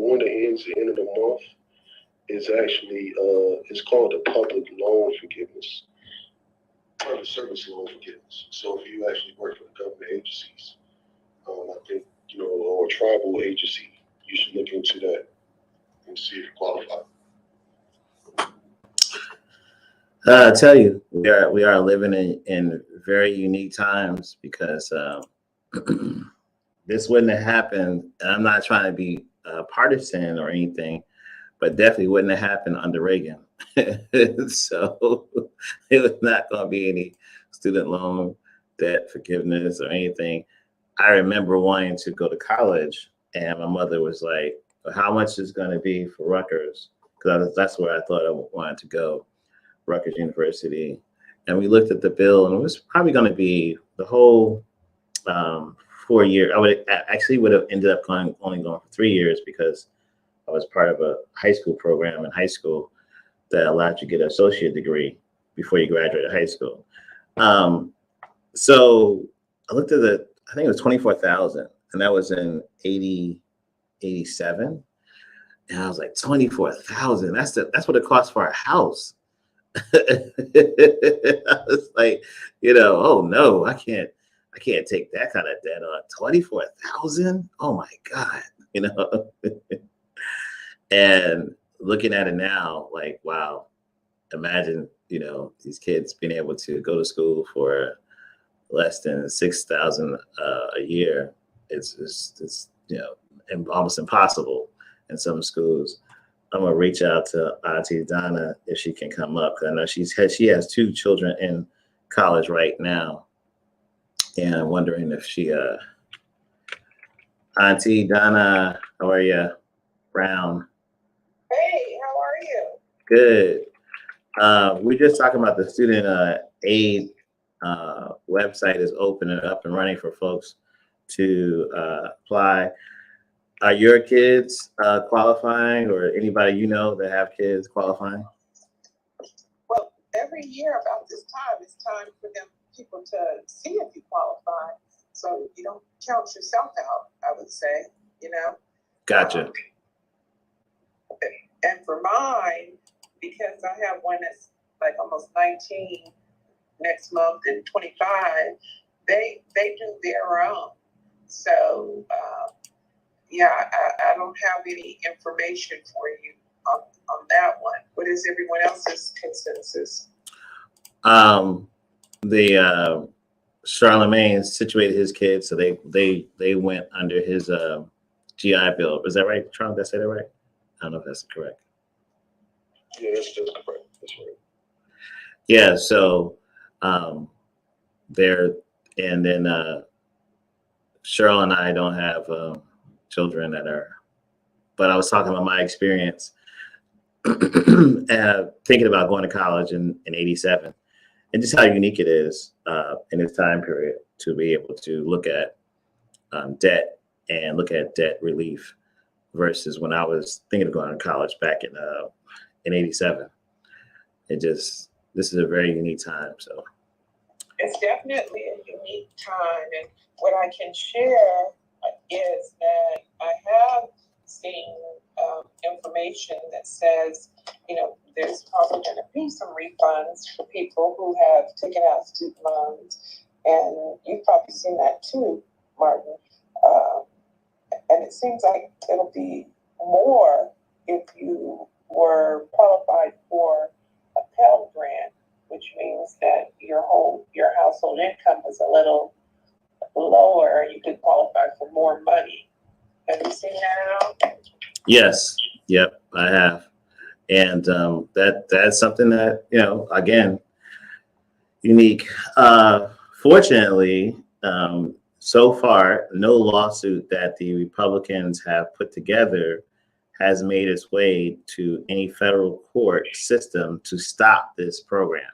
one that ends at the end of the month is actually it's called the public loan forgiveness, public service loan forgiveness. So if you actually work for the government agencies, I think or a tribal agency, you should look into that and see if you qualify. I tell you, we are living in very unique times because this wouldn't have happened. And I'm not trying to be partisan or anything, but definitely wouldn't have happened under Reagan. So it was not going to be any student loan debt forgiveness or anything. I remember wanting to go to college, and my mother was like, "Well, how much is going to be for Rutgers?" Because that's where I thought I wanted to go, Rutgers University. And we looked at the bill, and it was probably going to be the whole 4 year. I would have ended up only going for 3 years because I was part of a high school program in high school that allowed you to get an associate degree before you graduated high school. So I looked at I think it was 24,000, and that was in 87. And I was like, 24,000. That's what it costs for a house. I was like, oh no, I can't take that kind of debt on 24,000. Oh my God, And looking at it now, like, wow, imagine, these kids being able to go to school for less than 6,000 a year. It's almost impossible in some schools. I'm gonna reach out to Auntie Donna if she can come up, because I know she has 2 children in college right now, and I'm wondering if she Auntie Donna, how are you? Brown. Hey, how are you? Good. We're just talking about the student aid website is open and up and running for folks to apply. Are your kids qualifying, or anybody that have kids qualifying? Well, every year about this time, it's time for people to see if you qualify. So you don't count yourself out, I would say, Gotcha. And for mine, because I have one that's like almost 19 next month and 25, they do their own. So I don't have any information for you on that one. What is everyone else's consensus? The Charlemagne situated his kids, so they went under his GI Bill. Is that right, Charles? Did I say that right? I don't know if that's correct. Yeah, that's correct. That's right. Yeah, so there, and then Cheryl and I don't have children that are, but I was talking about my experience thinking about going to college in 87, and just how unique it is in this time period to be able to look at debt and look at debt relief versus when I was thinking of going to college back in 87. This is a very unique time. So it's definitely a unique time, and what I can share is that I have seen information that says, there's probably going to be some refunds for people who have taken out student loans, and you've probably seen that too, Martin. And it seems like it'll be more if you were qualified for a Pell Grant, which means that your household income was a little lower. You could qualify for more money. Have you seen that out? Yes, yep, I have, and that's something that again, unique. Fortunately, so far, no lawsuit that the Republicans have put together has made its way to any federal court system to stop this program.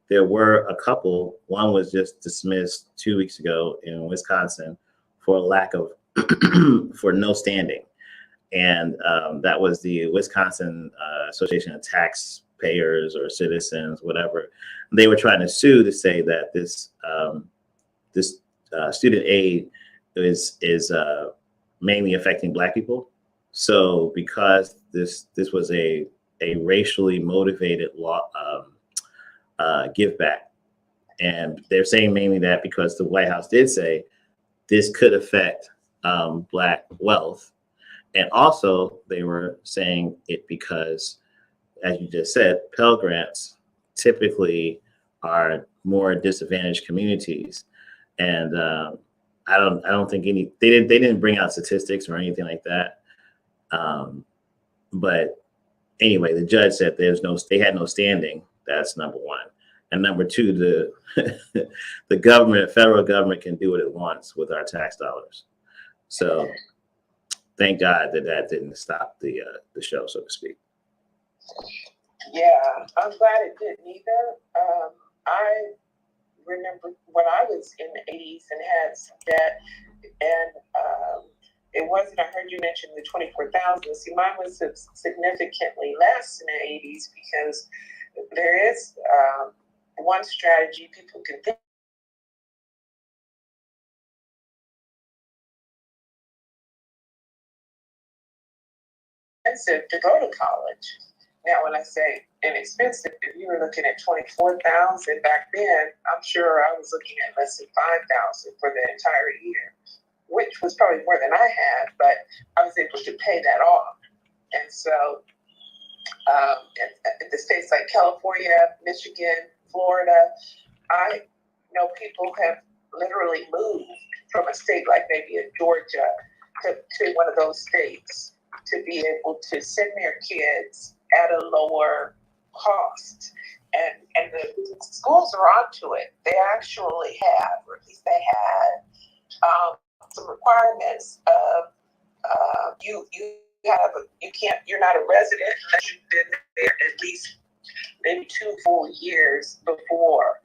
There were a couple. One was just dismissed 2 weeks ago in Wisconsin for lack of for no standing, and that was the Wisconsin Association of Taxpayers or Citizens, whatever. They were trying to sue to say that this student aid is mainly affecting Black people, So because this was a racially motivated law give back, and they're saying mainly that because the White House did say this could affect Black wealth, and also they were saying it because, as you just said, Pell Grants typically are more disadvantaged communities, and I don't think they didn't bring out statistics or anything like that. But anyway, the judge said they had no standing. That's number one. And number two, the federal government can do what it wants with our tax dollars. So thank God that didn't stop the show, so to speak. Yeah, I'm glad it didn't either. I remember when I was in the 80s and had some debt, and it wasn't, I heard you mention the 24,000. See, mine was significantly less in the 80s because there is one strategy people can think expensive to go to college. Now, when I say inexpensive, if you were looking at 24,000 back then, I'm sure I was looking at less than 5,000 for the entire year, which was probably more than I had, but I was able to pay that off. And so, in the states like California, Michigan, Florida, I know people have literally moved from a state like maybe in Georgia to one of those states to be able to send their kids at a lower cost. And the schools are onto it. They actually have, or at least they had, some requirements of you're not a resident unless you've been there at least maybe 2 full years before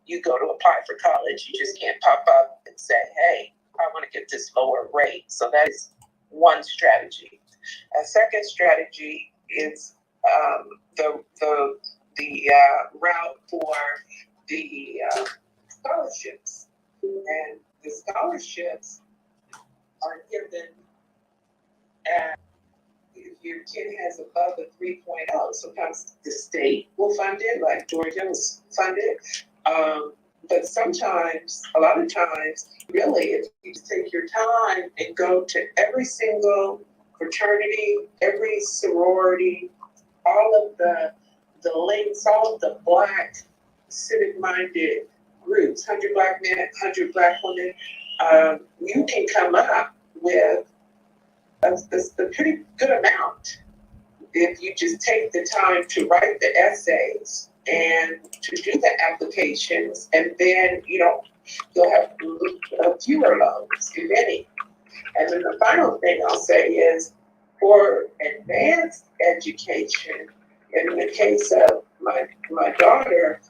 you go to apply for college. You just can't pop up and say, hey, I want to get this lower rate. So that is one strategy. A second strategy is the route for the scholarships. And the scholarships are given at, if your kid has above a 3.0, sometimes the state will fund it, like Georgia will fund it. But sometimes, a lot of times, really, if you take your time and go to every single fraternity, every sorority, all of the links, all of the Black civic-minded groups, 100 Black men, 100 Black women, you can come up with a pretty good amount if you just take the time to write the essays and to do the applications, and then you'll have fewer loans, if any. And then the final thing I'll say is for advanced education, in the case of my daughter,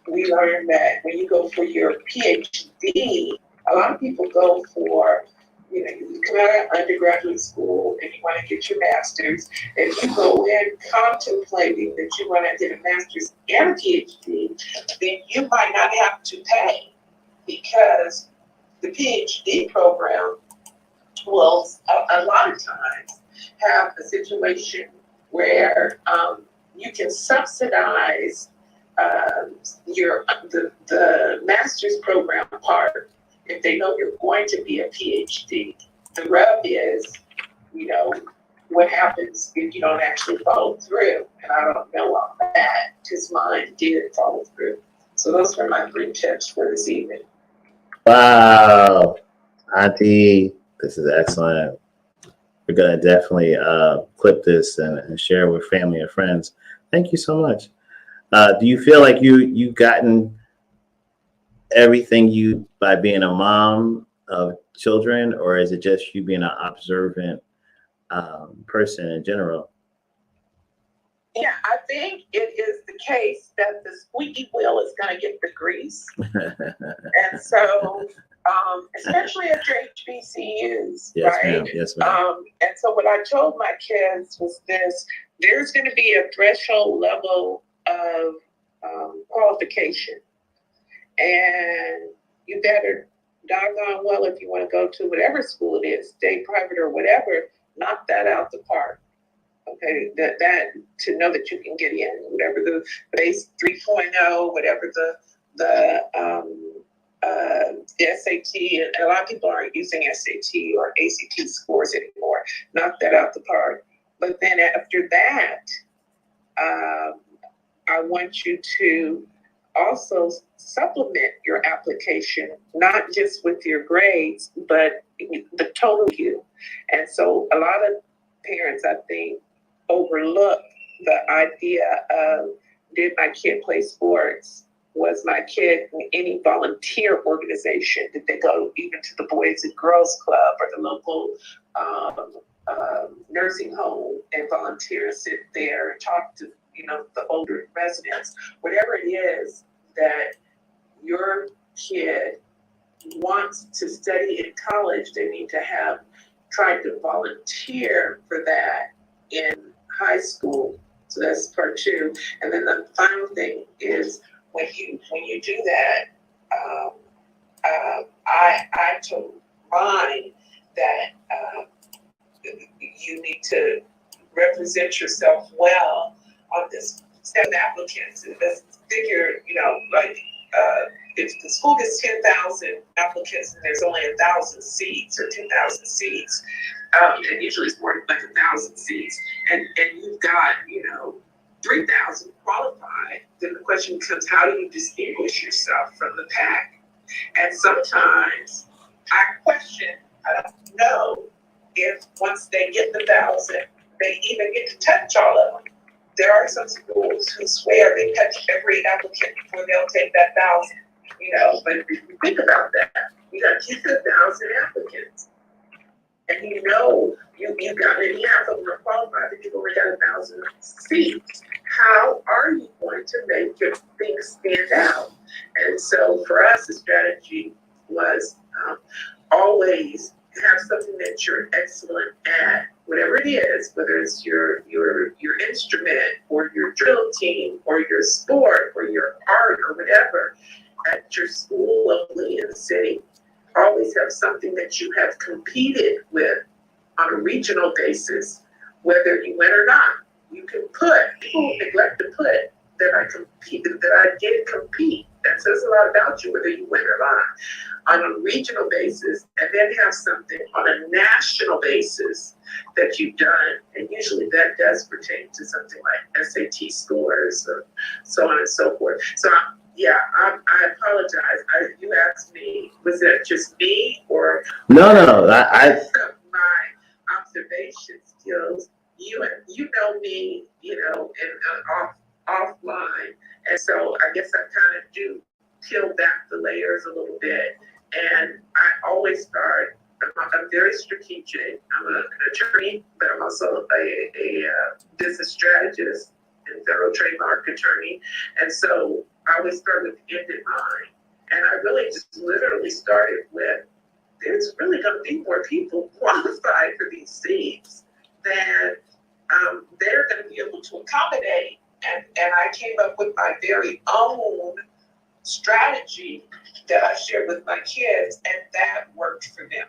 we learned that when you go for your PhD, a lot of people go for, you come out of undergraduate school and you want to get your master's, and you go in contemplating that you want to get a master's and a PhD, then you might not have to pay, because the PhD program will a lot of times have a situation where you can subsidize the master's program part if they know you're going to be a PhD. The rub is, what happens if you don't actually follow through? And I don't know all that, because mine did follow through. So those are my 3 tips for this evening. Wow, Auntie, this is excellent. We're gonna definitely clip this and share with family and friends. Thank you so much. Do you feel like you've gotten everything you by being a mom of children, or is it just you being an observant person in general? Yeah, I think it is the case that the squeaky wheel is going to get the grease. And so, especially at your HBCUs, yes, right? Ma'am. Yes, ma'am. And so what I told my kids was this: there's going to be a threshold level of qualification, and you better doggone well, if you want to go to whatever school it is, state, private, or whatever, knock that out the park. Okay, that to know that you can get in, whatever the base 3.0, whatever the SAT, and a lot of people aren't using SAT or ACT scores anymore. Knock that out the park. But then after that, I want you to also supplement your application, not just with your grades, but the total you. And so a lot of parents, I think, overlook the idea of, did my kid play sports? Was my kid in any volunteer organization? Did they go even to the Boys and Girls Club or the local nursing home and volunteer, sit there and talk to, the older residents? Whatever it is that your kid wants to study in college, they need to have tried to volunteer for that in high school. So that's part two. And then the final thing is, when you do that, I told mine that you need to represent yourself well on this 7 applicants. And let's figure, if the school gets 10,000 applicants and there's only 1,000 seats or 2,000 seats, and usually it's more like 1,000 seats, and you've got 3,000 qualified, then the question becomes, how do you distinguish yourself from the pack? And sometimes I question, I don't know if once they get the 1,000, they even get to touch all of them. There are some schools who swear they touch every applicant before they'll take that 1,000. But if you think about that, you got 10,000 applicants, and you got maybe half of them are qualified, but you've only got 1,000 seats. How are you going to make your things stand out? And so for us, the strategy was always have something that you're excellent at, whatever it is, whether it's your instrument or your drill team or your sport or your art or whatever, at your school, locally in the city. Always have something that you have competed with on a regional basis, whether you win or not. You can put, people neglect to put that I did compete. That says a lot about you, whether you win or not, on a regional basis, and then have something on a national basis that you've done. And usually that does pertain to something like SAT scores or so on and so forth. So I apologize. You asked me, was that just me or? No. My observation skills. You know me, and offline, and so I guess I kind of do peel back the layers a little bit. And I always start. I'm very strategic. I'm an attorney, but I'm also a business strategist and federal trademark attorney, and so I always start with the end in mind. And I really just literally started with, there's really going to be more people qualified for these seats than they're going to be able to accommodate. And I came up with my very own strategy that I shared with my kids, and that worked for them.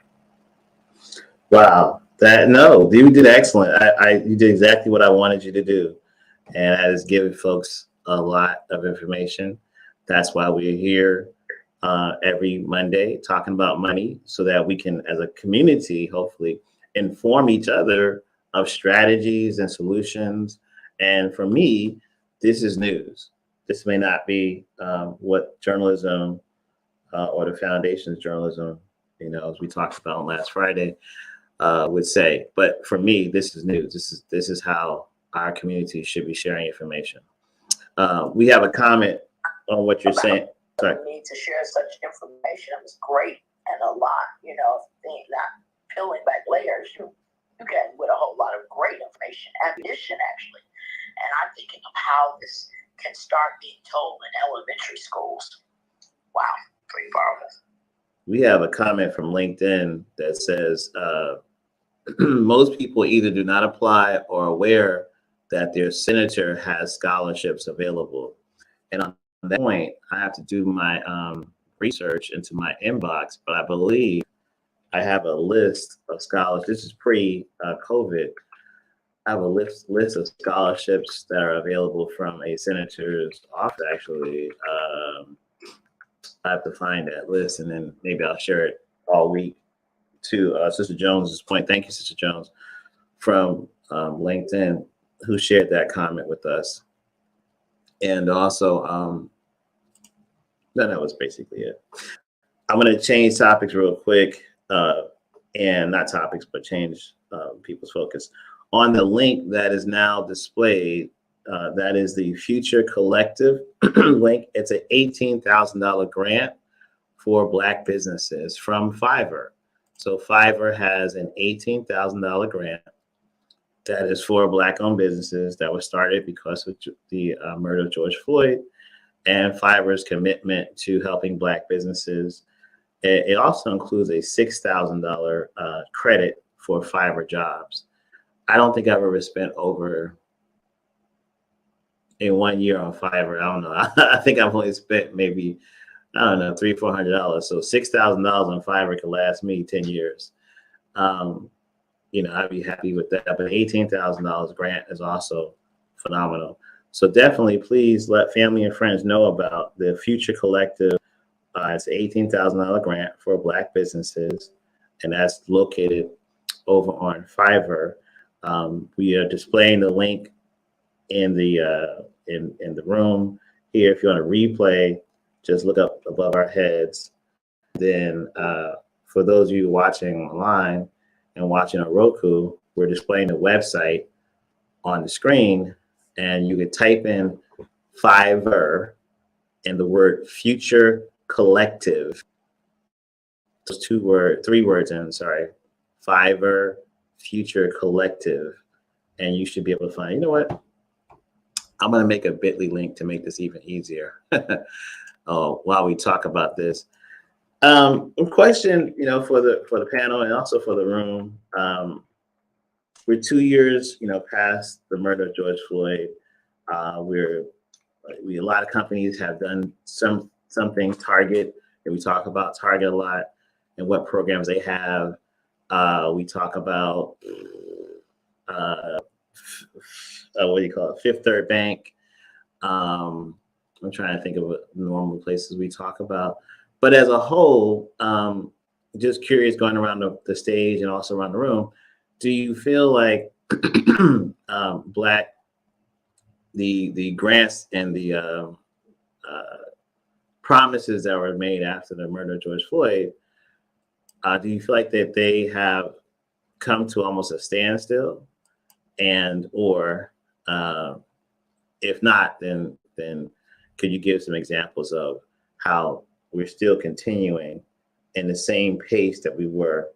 Wow. You did excellent. You did exactly what I wanted you to do. And that is giving folks a lot of information. That's why we're here every Monday talking about money, so that we can, as a community, hopefully inform each other of strategies and solutions. And for me, this is news. This may not be what journalism or the foundation's journalism, as we talked about last Friday, would say. But for me, this is news. This is how our community should be sharing information. We have a comment on what you're saying. Sorry. The need to share such information is great and a lot, not peeling back layers. You get with a whole lot of great information, ammunition actually. And I'm thinking of how this can start being told in elementary schools. Wow, pretty powerful. We have a comment from LinkedIn that says most people either do not apply or are aware that their senator has scholarships available. And on that point, I have to do my research into my inbox, but I believe I have a list of scholars. This is pre-COVID. I have a list of scholarships that are available from a senator's office, actually. I have to find that list, and then maybe I'll share it all week to Sister Jones's point. Thank you, Sister Jones, from LinkedIn, who shared that comment with us. And also, that was basically it. I'm going to change topics real quick, and not topics, but change people's focus. On the link that is now displayed, that is the Future Collective link. It's an $18,000 grant for Black businesses from Fiverr. So Fiverr has an $18,000 grant that is for Black-owned businesses that was started because of the murder of George Floyd and Fiverr's commitment to helping Black businesses. It also includes a $6,000 credit for Fiverr jobs. I don't think I've ever spent over in 1 year on Fiverr. I don't know. I think I've only spent maybe, I don't know, $300-400. So $6,000 on Fiverr could last me 10 years. I'd be happy with that. But $18,000 grant is also phenomenal. So definitely, please let family and friends know about the Future Collective. It's an $18,000 grant for Black businesses, and that's located over on Fiverr. We are displaying the link in the room here. If you want to replay, just look up above our heads. Then for those of you watching online and watching on Roku, we're displaying the website on the screen, and you can type in Fiverr and the word Future Collective. Those three words in, sorry. Fiverr, Future Collective. And you should be able to find, you know what? I'm going to make a bit.ly link to make this even easier while we talk about this. Question, for the panel and also for the room. We're 2 years, past the murder of George Floyd. A lot of companies have done something. Target, and we talk about Target a lot and what programs they have. We talk about what do you call it? Fifth Third Bank. I'm trying to think of what normal places we talk about. But as a whole, just curious, going around the stage and also around the room, do you feel like the grants and the promises that were made after the murder of George Floyd, do you feel like that they have come to almost a standstill? And or if not, then could you give some examples of how we're still continuing in the same pace that we were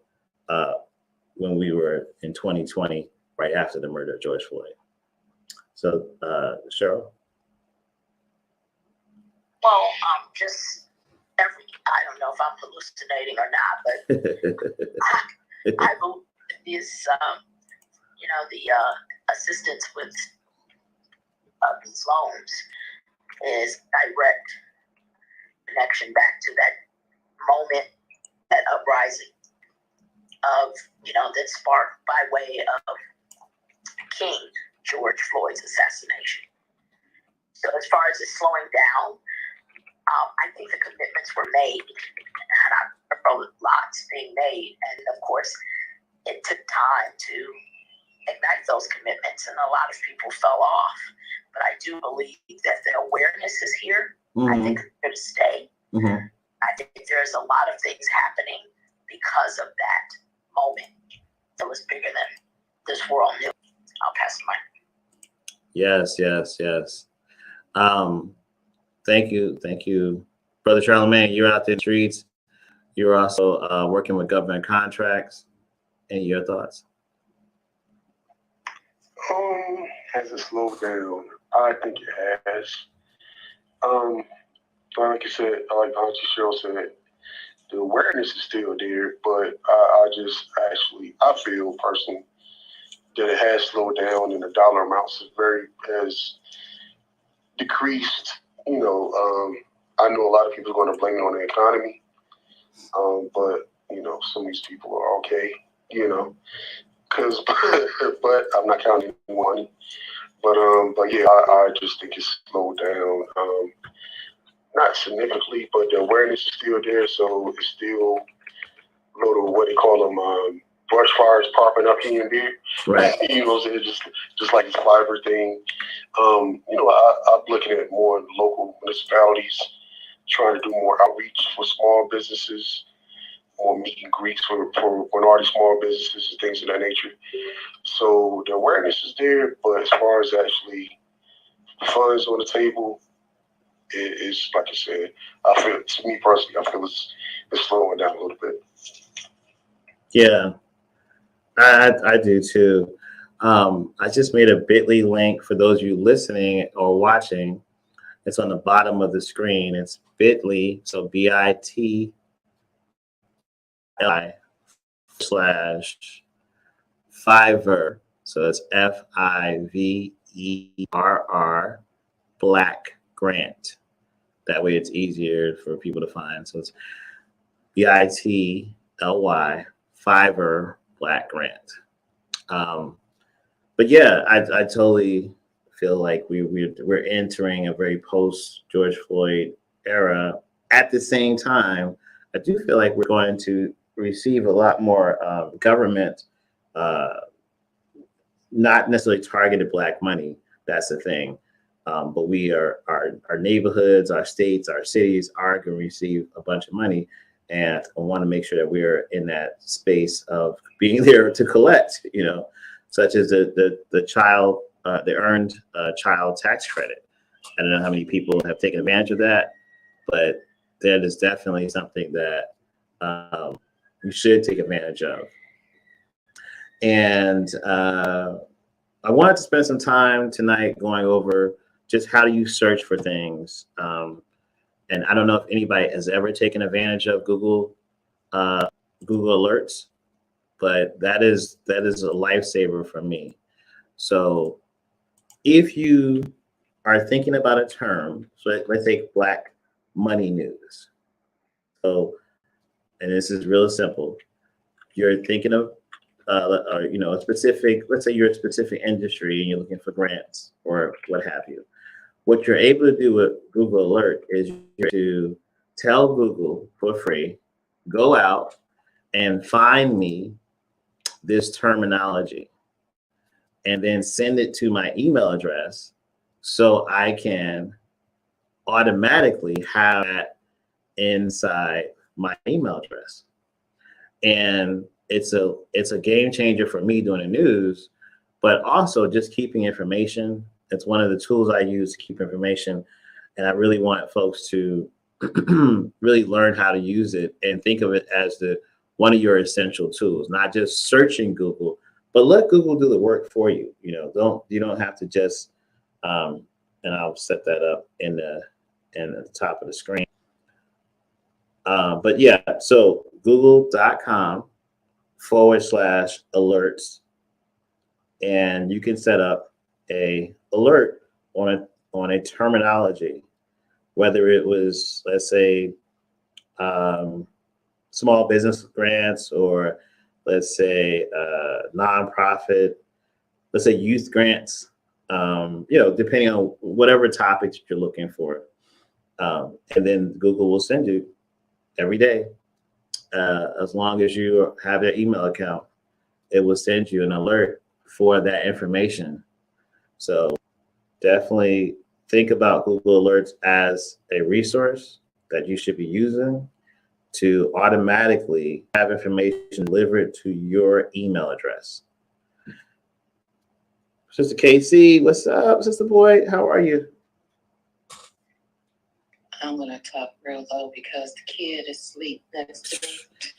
when we were in 2020, right after the murder of George Floyd? So, Cheryl? Well, I don't know if I'm hallucinating or not, but I believe this, the assistance with these loans is direct connection back to that moment, that uprising of, that sparked by way of King George Floyd's assassination. So as far as it slowing down, I think the commitments were made, and I remember lots being made, and of course, it took time to ignite those commitments, and a lot of people fell off. But I do believe that the awareness is here. Mm-hmm. I think it's here to stay. Mm-hmm. I think there's a lot of things happening because of that moment that was bigger than this world knew. I'll pass the mic. Yes. Thank you. Brother Charlemagne, you're out there in the streets. You're also working with government contracts. Any of your thoughts? Has it slowed down? I think it has. Like you said, like Auntie Cheryl said, the awareness is still there, but I feel personally that it has slowed down and the dollar amounts has decreased, I know a lot of people are going to blame it on the economy, but you know, some of these people are okay, you know, because but I'm not counting any money. But yeah, I just think it's slowed down. Not significantly, but the awareness is still there, so it's still little what they call them brush fires popping up here and there. Right. You know, so it's just like this fiber thing. You know, I'm looking at more local municipalities trying to do more outreach for small businesses, more meet and greets for minority small businesses and things of that nature. So the awareness is there, but as far as actually funds on the table, it's like I said, I feel, to me personally, I feel it's slowing down a little bit. Yeah, I do too. I just made a bit.ly link for those of you listening or watching. It's on the bottom of the screen. It's bit.ly, so bit.ly / Fiverr. So it's Fiverr Black Grant. That way it's easier for people to find. So it's bit.ly Fiverr Black Grant. But yeah, I totally feel like we're entering a very post George Floyd era. At the same time, I do feel like we're going to receive a lot more government, not necessarily targeted Black money. That's the thing. But we are our neighborhoods, our states, our cities are going to receive a bunch of money, and I want to make sure that we're in that space of being there to collect. You know, such as the earned child tax credit. I don't know how many people have taken advantage of that, but that is definitely something that we should take advantage of. And I wanted to spend some time tonight going over just how do you search for things. And I don't know if anybody has ever taken advantage of Google Alerts, but that is a lifesaver for me. So if you are thinking about a term, so let's take Black money news. So, and this is real simple. You're thinking of a specific, let's say you're a specific industry and you're looking for grants or what have you. What you're able to do with Google Alert is to tell Google for free, go out and find me this terminology and then send it to my email address so I can automatically have that inside my email address. And it's a game changer for me doing the news, but also just keeping information. It's one of the tools I use to keep information. And I really want folks to really learn how to use it and think of it as one of your essential tools, not just searching Google, but let Google do the work for you. You don't have to just, and I'll set that up in the top of the screen. But yeah, so google.com/alerts, and you can set up a alert on a terminology, whether it was, let's say, small business grants, or let's say nonprofit, let's say youth grants, depending on whatever topics you're looking for. And then Google will send you every day, as long as you have their email account, it will send you an alert for that information. So definitely think about Google Alerts as a resource that you should be using to automatically have information delivered to your email address. Sister KC, what's up, Sister Boy? How are you? I'm going to talk real low because the kid is asleep next to me.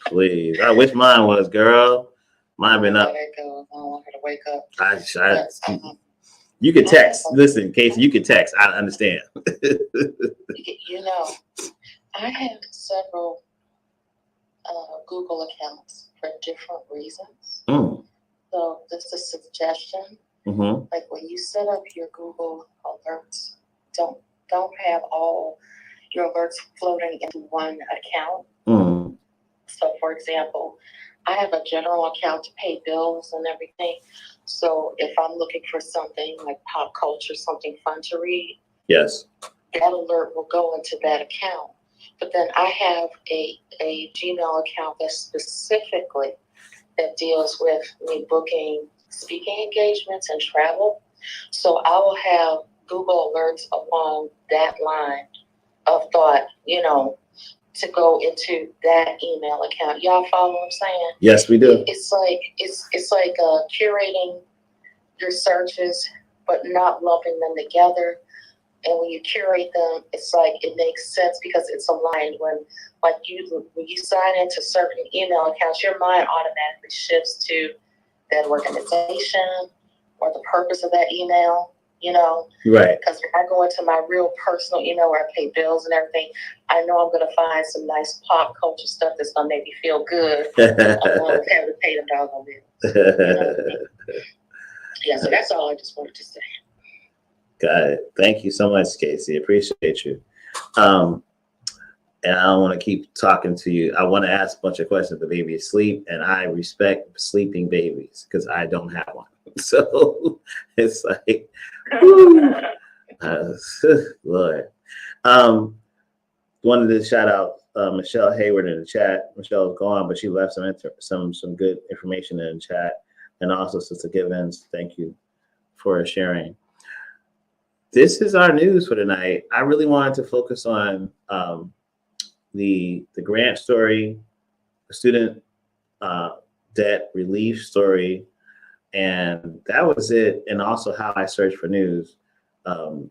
Please. I wish mine was, girl. Mine been up. There it goes. I don't want her to wake up. You can text. Listen, Casey, you can text. I understand. I have several Google accounts for different reasons. So this is a suggestion. Mm-hmm. Like when you set up your Google alerts, don't have all your alerts floating into one account. Mm. So, for example, I have a general account to pay bills and everything. So if I'm looking for something like pop culture, something fun to read, Yes. that alert will go into that account. But then I have a Gmail account that's specifically that deals with me booking speaking engagements and travel. So I will have Google alerts along that line of thought, to go into that email account. Y'all follow what I'm saying? Yes, we do. It's like curating your searches, but not lumping them together. And when you curate them, it's like it makes sense because it's aligned. When you sign into certain email accounts, your mind automatically shifts to that organization or the purpose of that email. Right. Because if I go into my real personal email where I pay bills and everything, I know I'm going to find some nice pop culture stuff that's going to make me feel good along with having to pay them doggone bills. Yeah, so that's all I just wanted to say. Got it. Thank you so much, Casey. Appreciate you. And I don't want to keep talking to you. I want to ask a bunch of questions. The baby is asleep, and I respect sleeping babies because I don't have one. So it's like, woo. Lord. Wanted to shout out Michelle Hayward in the chat. Michelle is gone, but she left some good information in the chat. And also Sister Givens, thank you for sharing. This is our news for tonight. I really wanted to focus on the grant story, the student debt relief story, and that was it. And also how I searched for news,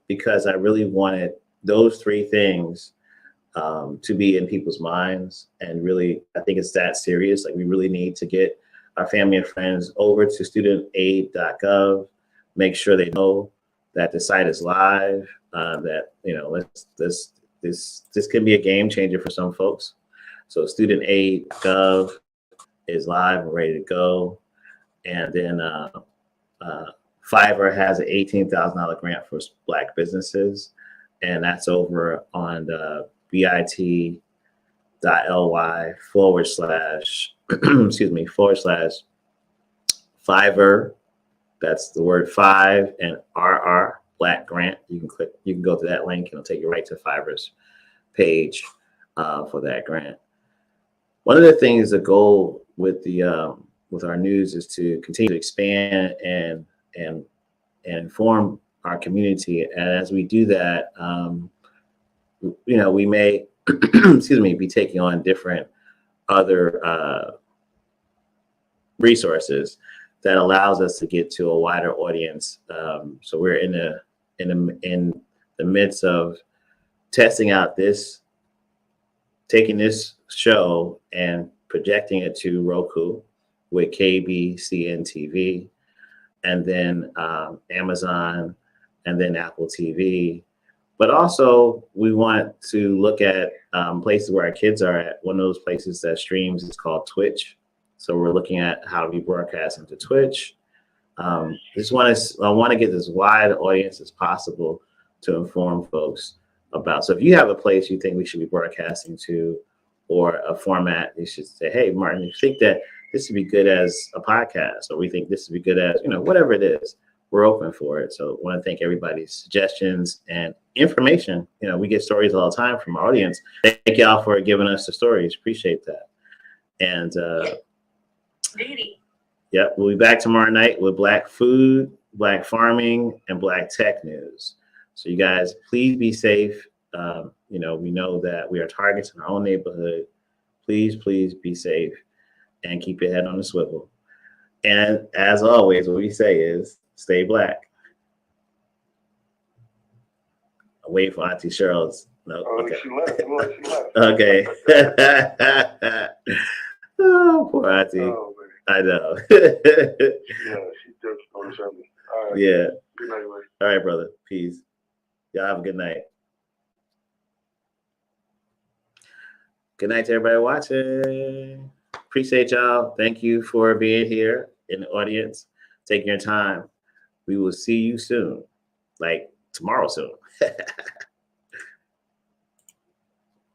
because I really wanted those three things to be in people's minds. And really, I think it's that serious. Like, we really need to get our family and friends over to studentaid.gov, make sure they know that the site is live, that, this can be a game changer for some folks. So studentaid.gov is live and ready to go. And then Fiverr has an $18,000 grant for Black businesses. And that's over on the bit.ly /Fiverr. That's the word 5 and RR Black grant. You can go to that link and it'll take you right to Fiverr's page for that grant. One of the things, the goal with our news is to continue to expand and inform our community. And as we do that, we may, be taking on different other resources that allows us to get to a wider audience. So we're in the midst of testing out taking this show and projecting it to Roku with KBCN TV, and then Amazon, and then Apple TV. But also, we want to look at places where our kids are at. One of those places that streams is called Twitch. So we're looking at how we broadcast into Twitch. I want to get as wide an audience as possible to inform folks about. So if you have a place you think we should be broadcasting to, or a format, you should say, hey, Martin, you think that this would be good as a podcast, or we think this would be good as, whatever it is, we're open for it. So I want to thank everybody's suggestions and information. We get stories all the time from our audience. Thank y'all for giving us the stories. Appreciate that. And yeah, we'll be back tomorrow night with Black food, Black farming, and Black tech news. So you guys, please be safe. We know that we are targets in our own neighborhood. Please be safe and keep your head on the swivel. And as always, what we say is stay Black. I'll wait for Auntie Cheryl's. No, okay. She left. Okay. Oh, poor Auntie. Oh, I know. yeah, she just on the service. All right. Yeah. Good night, man. All right, brother. Peace. Y'all have a good night. Good night to everybody watching. Appreciate y'all. Thank you for being here in the audience, taking your time. We will see you soon, like tomorrow soon.